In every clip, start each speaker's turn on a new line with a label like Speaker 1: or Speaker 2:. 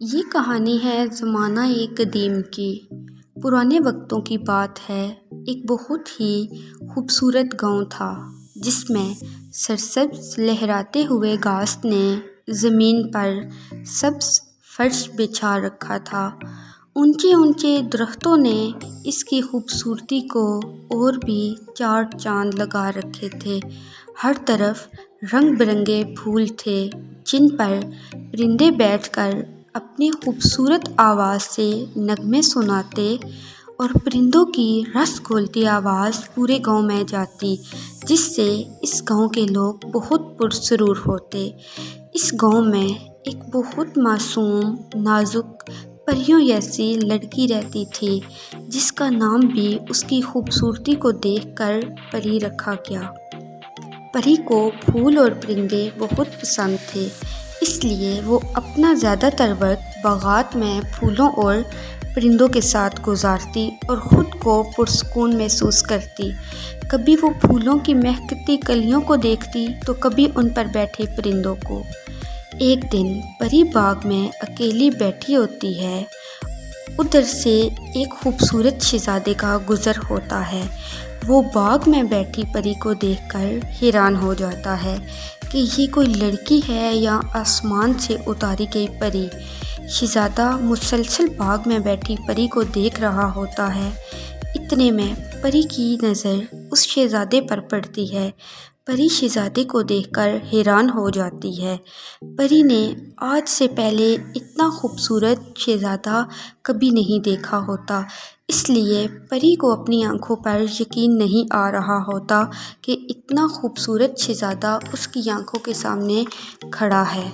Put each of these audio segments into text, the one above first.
Speaker 1: یہ کہانی ہے زمانہ قدیم کی۔ پرانے وقتوں کی بات ہے۔ ایک بہت ہی خوبصورت گاؤں تھا جس میں سرسبز لہراتے ہوئے گھاس نے زمین پر سبز فرش بچھا رکھا تھا۔ اونچے اونچے درختوں نے اس کی خوبصورتی کو اور بھی چار چاند لگا رکھے تھے۔ ہر طرف رنگ برنگے پھول تھے جن پر پرندے بیٹھ کر اپنی خوبصورت آواز سے نغمے سناتے اور پرندوں کی رس گھولتی آواز پورے گاؤں میں جاتی جس سے اس گاؤں کے لوگ بہت پرسرور ہوتے۔ اس گاؤں میں ایک بہت معصوم نازک پریوں جیسی لڑکی رہتی تھی جس کا نام بھی اس کی خوبصورتی کو دیکھ کر پری رکھا گیا۔ پری کو پھول اور پرندے بہت پسند تھے، اس لیے وہ اپنا زیادہ تر وقت باغات میں پھولوں اور پرندوں کے ساتھ گزارتی اور خود کو پرسکون محسوس کرتی۔ کبھی وہ پھولوں کی مہکتی کلیوں کو دیکھتی تو کبھی ان پر بیٹھے پرندوں کو۔ ایک دن پری باغ میں اکیلی بیٹھی ہوتی ہے۔ ادھر سے ایک خوبصورت شہزادے کا گزر ہوتا ہے۔ وہ باغ میں بیٹھی پری کو دیکھ کر حیران ہو جاتا ہے کہ یہ کوئی لڑکی ہے یا آسمان سے اتاری گئی پری۔ شہزادہ مسلسل باغ میں بیٹھی پری کو دیکھ رہا ہوتا ہے۔ اتنے میں پری کی نظر اس شہزادے پر پڑتی ہے۔ پری شہزادے کو دیکھ کر حیران ہو جاتی ہے۔ پری نے آج سے پہلے اتنا خوبصورت شہزادہ کبھی نہیں دیکھا ہوتا، اس لیے پری کو اپنی آنکھوں پر یقین نہیں آ رہا ہوتا کہ اتنا خوبصورت شہزادہ اس کی آنکھوں کے سامنے کھڑا ہے۔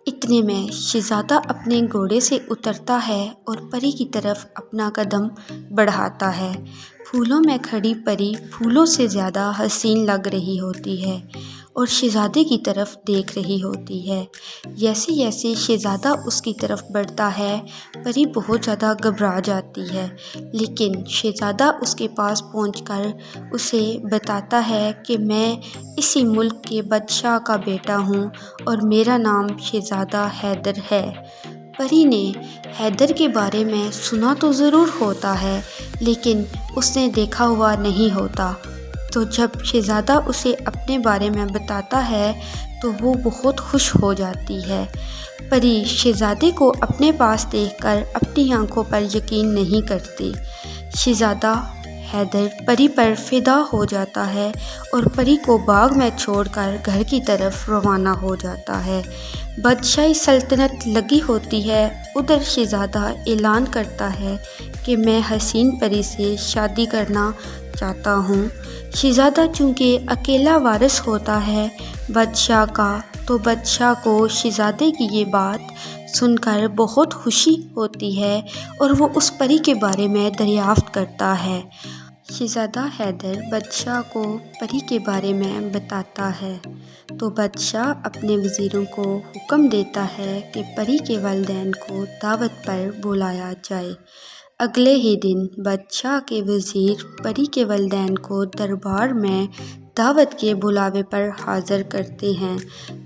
Speaker 1: اتنے میں شہزادہ اپنے گھوڑے سے اترتا ہے اور پری کی طرف اپنا قدم بڑھاتا ہے۔ پھولوں میں کھڑی پری پھولوں سے زیادہ حسین لگ رہی ہوتی ہے اور شہزادے کی طرف دیکھ رہی ہوتی ہے۔ جیسے جیسے شہزادہ اس کی طرف بڑھتا ہے پری بہت زیادہ گھبرا جاتی ہے، لیکن شہزادہ اس کے پاس پہنچ کر اسے بتاتا ہے کہ میں اسی ملک کے بادشاہ کا بیٹا ہوں اور میرا نام شہزادہ حیدر ہے۔ پری نے حیدر کے بارے میں سنا تو ضرور ہوتا ہے لیکن اس نے دیکھا ہوا نہیں ہوتا، تو جب شہزادہ اسے اپنے بارے میں بتاتا ہے تو وہ بہت خوش ہو جاتی ہے۔ پری شہزادے کو اپنے پاس دیکھ کر اپنی آنکھوں پر یقین نہیں کرتی۔ شہزادہ حیدر پری پر فدا ہو جاتا ہے اور پری کو باغ میں چھوڑ کر گھر کی طرف روانہ ہو جاتا ہے۔ بادشاہی سلطنت لگی ہوتی ہے۔ ادھر شہزادہ اعلان کرتا ہے کہ میں حسین پری سے شادی کرنا چاہتا ہوں۔ شہزادہ چونکہ اکیلا وارث ہوتا ہے بادشاہ کا، تو بادشاہ کو شہزادے کی یہ بات سن کر بہت خوشی ہوتی ہے اور وہ اس پری کے بارے میں دریافت کرتا ہے۔ شہزادہ حیدر بادشاہ کو پری کے بارے میں بتاتا ہے تو بادشاہ اپنے وزیروں کو حکم دیتا ہے کہ پری کے والدین کو دعوت پر بلایا جائے۔ اگلے ہی دن بادشاہ کے وزیر پری کے والدین کو دربار میں دعوت کے بلاوے پر حاضر کرتے ہیں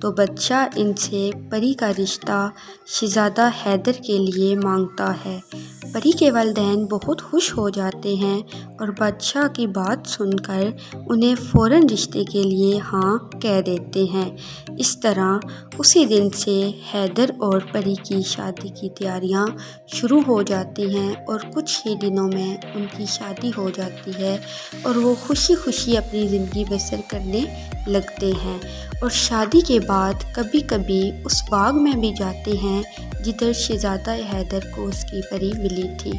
Speaker 1: تو بادشاہ ان سے پری کا رشتہ شہزادہ حیدر کے لیے مانگتا ہے۔ پری کے والدین بہت خوش ہو جاتے ہیں اور بادشاہ کی بات سن کر انہیں فوراً رشتے کے لیے ہاں کہہ دیتے ہیں۔ اس طرح اسی دن سے حیدر اور پری کی شادی کی تیاریاں شروع ہو جاتی ہیں اور کچھ ہی دنوں میں ان کی شادی ہو جاتی ہے اور وہ خوشی خوشی اپنی زندگی بسر کرنے لگتے ہیں، اور شادی کے بعد کبھی کبھی اس باغ میں بھی جاتے ہیں جدھر شہزادہ حیدر کو اس کی پری ملی تھی۔